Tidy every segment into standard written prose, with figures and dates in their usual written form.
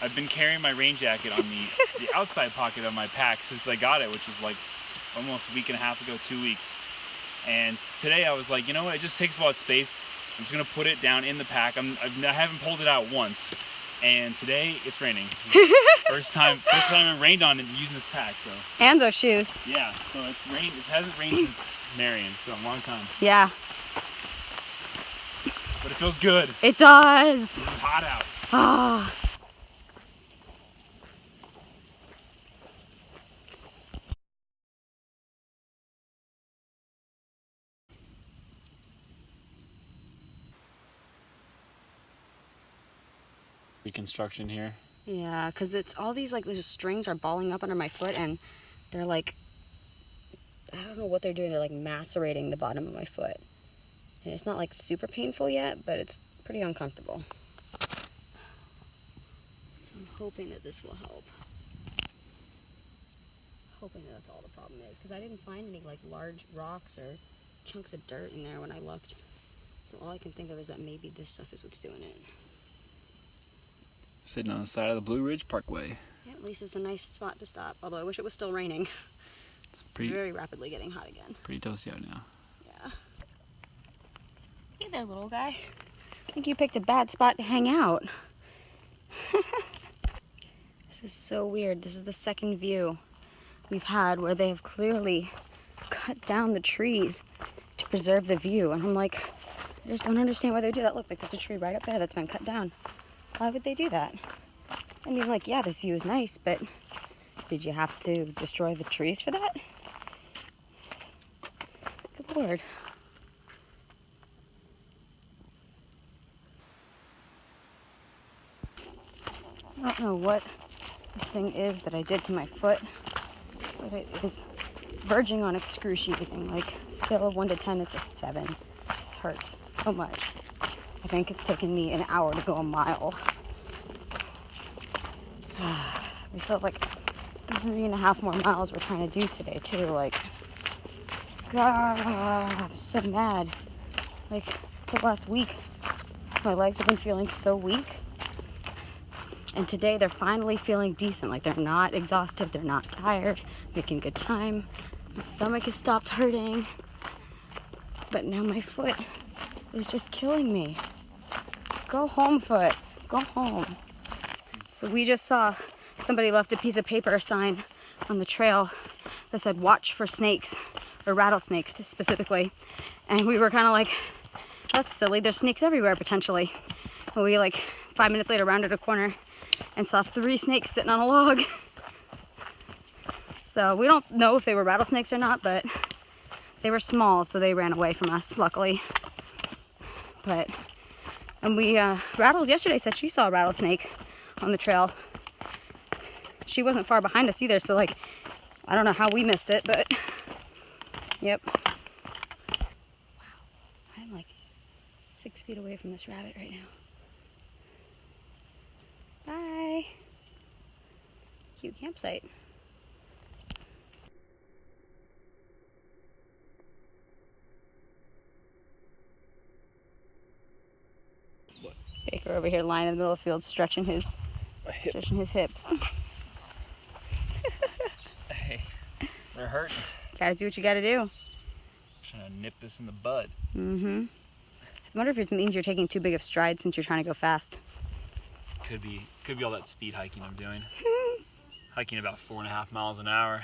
I've been carrying my rain jacket on the outside pocket of my pack since I got it, which was like almost a week and a half ago, 2 weeks. And today I was like, you know what, it just takes a lot of space. I'm just gonna put it down in the pack. I haven't pulled it out once. And today it's raining. First time it rained on it using this pack, so. And those shoes. Yeah, so it's rained. It hasn't rained since Marion. It's been a long time. Yeah. But it feels good. It does. It's hot out. Ah. Reconstruction here. Yeah, because it's all these like little strings are balling up under my foot, and they're like, I don't know what they're doing. They're like macerating the bottom of my foot, and it's not like super painful yet, but it's pretty uncomfortable. So I'm hoping that this will help. Hoping that that's all the problem is, because I didn't find any like large rocks or chunks of dirt in there when I looked. So all I can think of is that maybe this stuff is what's doing it. Sitting on the side of the Blue Ridge Parkway. Yeah, at least it's a nice spot to stop. Although I wish it was still raining. It's very rapidly getting hot again. Pretty toasty out now. Yeah. Hey there, little guy. I think you picked a bad spot to hang out. This is so weird. This is the second view we've had where they have clearly cut down the trees to preserve the view. And I'm like, I just don't understand why they do that. Look, like there's a tree right up there that's been cut down. Why would they do that? I mean, like, yeah, this view is nice, but did you have to destroy the trees for that? Good Lord. I don't know what this thing is that I did to my foot, but it is verging on excruciating. Like, scale of 1 to 10, it's a 7. This hurts so much. I think it's taken me an hour to go a mile. We felt like 3.5 more miles we're trying to do today too. Like, God, I'm so mad. Like, the last week, my legs have been feeling so weak. And today they're finally feeling decent. Like, they're not exhausted, they're not tired, making good time. My stomach has stopped hurting. But now my foot is just killing me. Go home, foot. Go home. So we just saw somebody left a piece of paper sign on the trail that said watch for snakes, or rattlesnakes specifically. And we were kind of like, that's silly. There's snakes everywhere potentially. And we, like, 5 minutes later rounded a corner and saw 3 snakes sitting on a log. So we don't know if they were rattlesnakes or not, but they were small, so they ran away from us, luckily. And Rattles yesterday said she saw a rattlesnake on the trail. She wasn't far behind us either, so, like, I don't know how we missed it, but yep. Wow, I'm like 6 feet away from this rabbit right now. Bye. Cute campsite. What? Baker over here lying in the middle of the field stretching his hips. Hey, they're hurting. Gotta do what you gotta do. Trying to nip this in the bud. Mm-hmm. I wonder if it means you're taking too big of strides since you're trying to go fast. Could be all that speed hiking I'm doing. Hiking about 4.5 miles an hour.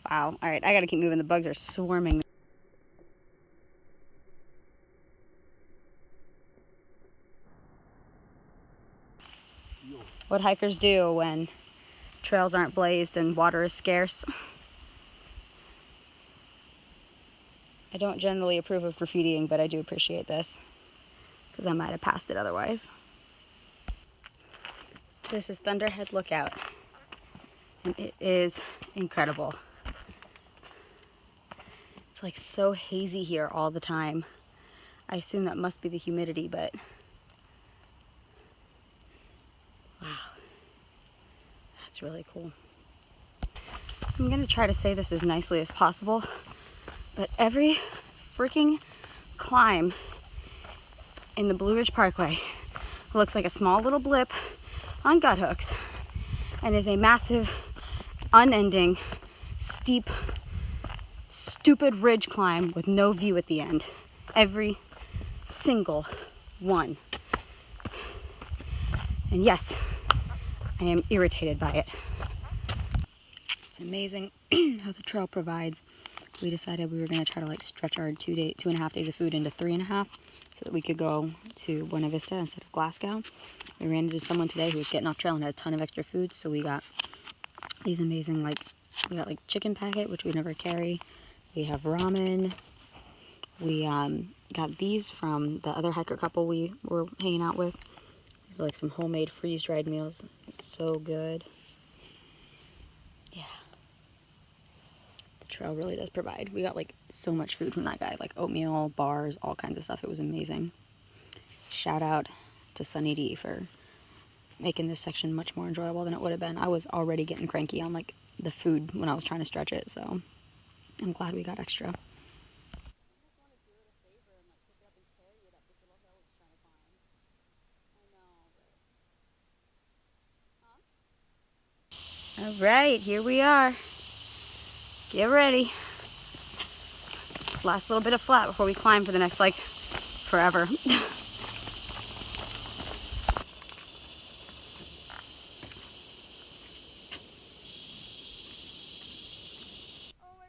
Wow. All right, I gotta keep moving. The bugs are swarming. What hikers do when trails aren't blazed and water is scarce. I don't generally approve of graffitiing, but I do appreciate this because I might have passed it otherwise. This is Thunderhead Lookout, and it is incredible. It's like so hazy here all the time. I assume that must be the humidity, but wow, that's really cool. I'm gonna try to say this as nicely as possible, but every freaking climb in the Blue Ridge Parkway looks like a small little blip on gut hooks and is a massive, unending, steep, stupid ridge climb with no view at the end. Every single one. And yes, I am irritated by it. It's amazing how the trail provides. We decided we were going to try to like stretch our 2.5 days of food into 3.5 so that we could go to Buena Vista instead of Glasgow. We ran into someone today who was getting off trail and had a ton of extra food, so we got these amazing, we got like chicken packet, which we never carry. We have ramen. We got these from the other hiker couple we were hanging out with. These are like some homemade freeze-dried meals. It's so good. Yeah. The trail really does provide. We got like so much food from that guy, like oatmeal, bars, all kinds of stuff. It was amazing. Shout out to Sunny D for making this section much more enjoyable than it would have been. I was already getting cranky on like the food when I was trying to stretch it, so I'm glad we got extra. All right, here we are. Get ready. Last little bit of flat before we climb for the next, like, forever. Oh my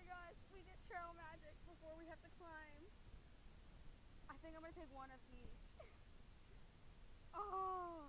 gosh, we get trail magic before we have to climb. I think I'm gonna take one of each. Oh.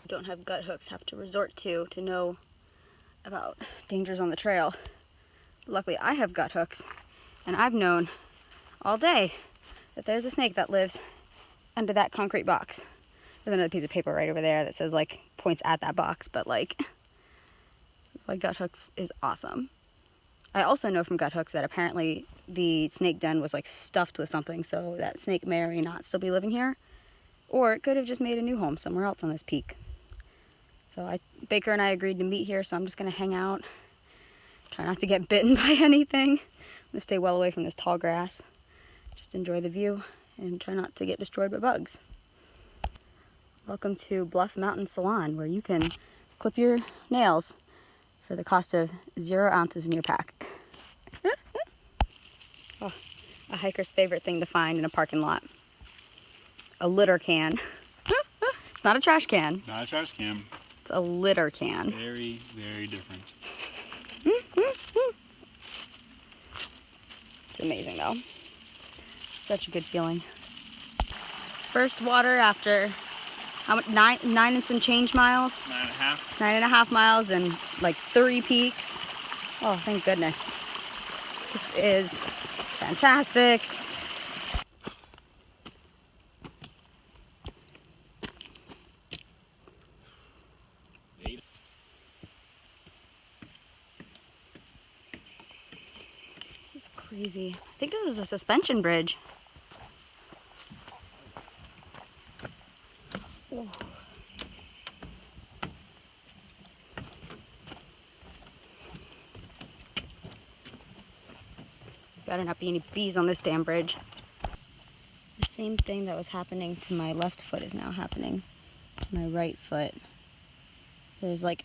Don't have gut hooks have to resort to know about dangers on the trail. Luckily, I have gut hooks, and I've known all day that there's a snake that lives under that concrete box. There's another piece of paper right over there that says, like, points at that box, but, like gut hooks is awesome. I also know from gut hooks that apparently the snake den was, like, stuffed with something, so that snake may or may not still be living here, or it could have just made a new home somewhere else on this peak. So Baker and I agreed to meet here, so I'm just going to hang out, try not to get bitten by anything. I'm going to stay well away from this tall grass, just enjoy the view, and try not to get destroyed by bugs. Welcome to Bluff Mountain Salon, where you can clip your nails for the cost of 0 ounces in your pack. Oh, a hiker's favorite thing to find in a parking lot. A litter can. It's not a trash can. Not a trash can. It's a litter can. Very, very different. It's amazing though. Such a good feeling. First water after how much? Nine and some change miles? 9.5. 9.5 miles and like 3 peaks. Oh, thank goodness. This is fantastic. This is crazy. I think this is a suspension bridge. Oh. Better not be any bees on this damn bridge. The same thing that was happening to my left foot is now happening to my right foot. there's like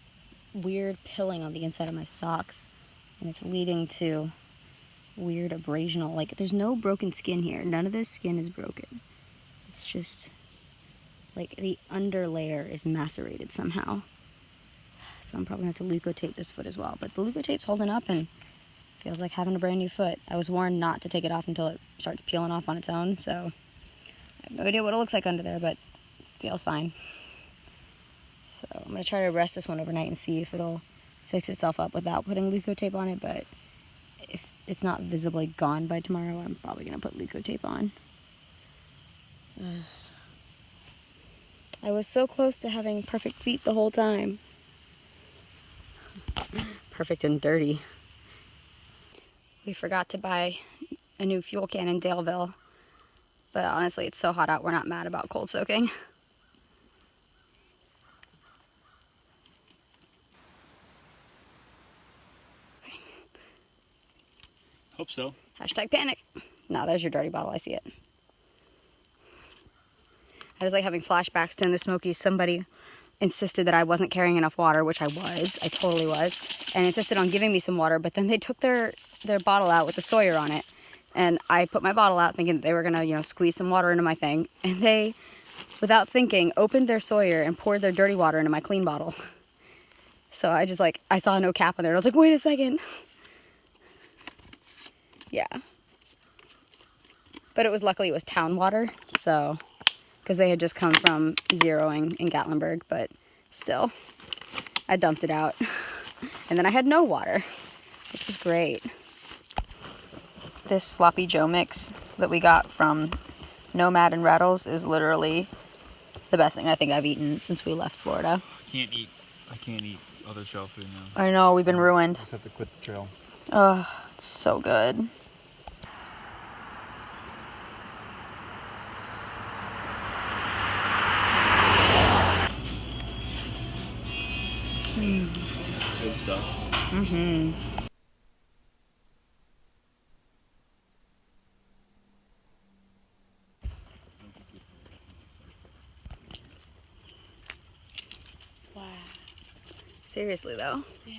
weird pilling on the inside of my socks, and it's leading to weird abrasional, like there's no broken skin here. None of this skin is broken. It's just like the under layer is macerated somehow. So I'm probably gonna have to Leukotape this foot as well. But the Leukotape's holding up and feels like having a brand new foot. I was warned not to take it off until it starts peeling off on its own, so I have no idea what it looks like under there, but it feels fine. So I'm gonna try to rest this one overnight and see if it'll fix itself up without putting Leukotape on it, but if it's not visibly gone by tomorrow, I'm probably gonna put Leukotape on. I was so close to having perfect feet the whole time. Perfect and dirty. We forgot to buy a new fuel can in Daleville, but honestly, it's so hot out, we're not mad about cold soaking. Hope so. Hashtag panic. No, there's your dirty bottle, I see it. I was like having flashbacks to in the Smokies. Somebody insisted that I wasn't carrying enough water, which I was. I totally was. And insisted on giving me some water, but then they took their bottle out with the Sawyer on it. And I put my bottle out thinking that they were gonna, you know, squeeze some water into my thing. And they, without thinking, opened their Sawyer and poured their dirty water into my clean bottle. So I just like, I saw no cap in there. I was like, wait a second. Yeah. But luckily it was town water, so, because they had just come from zeroing in Gatlinburg, but still, I dumped it out. And then I had no water, which was great. This Sloppy Joe mix that we got from Nomad and Rattles is literally the best thing I think I've eaten since we left Florida. I can't eat other shell food now. I know, we've been ruined. Just have to quit the trail. Oh, it's so good. Good stuff. Mm-hmm. Wow. Seriously though. Yeah.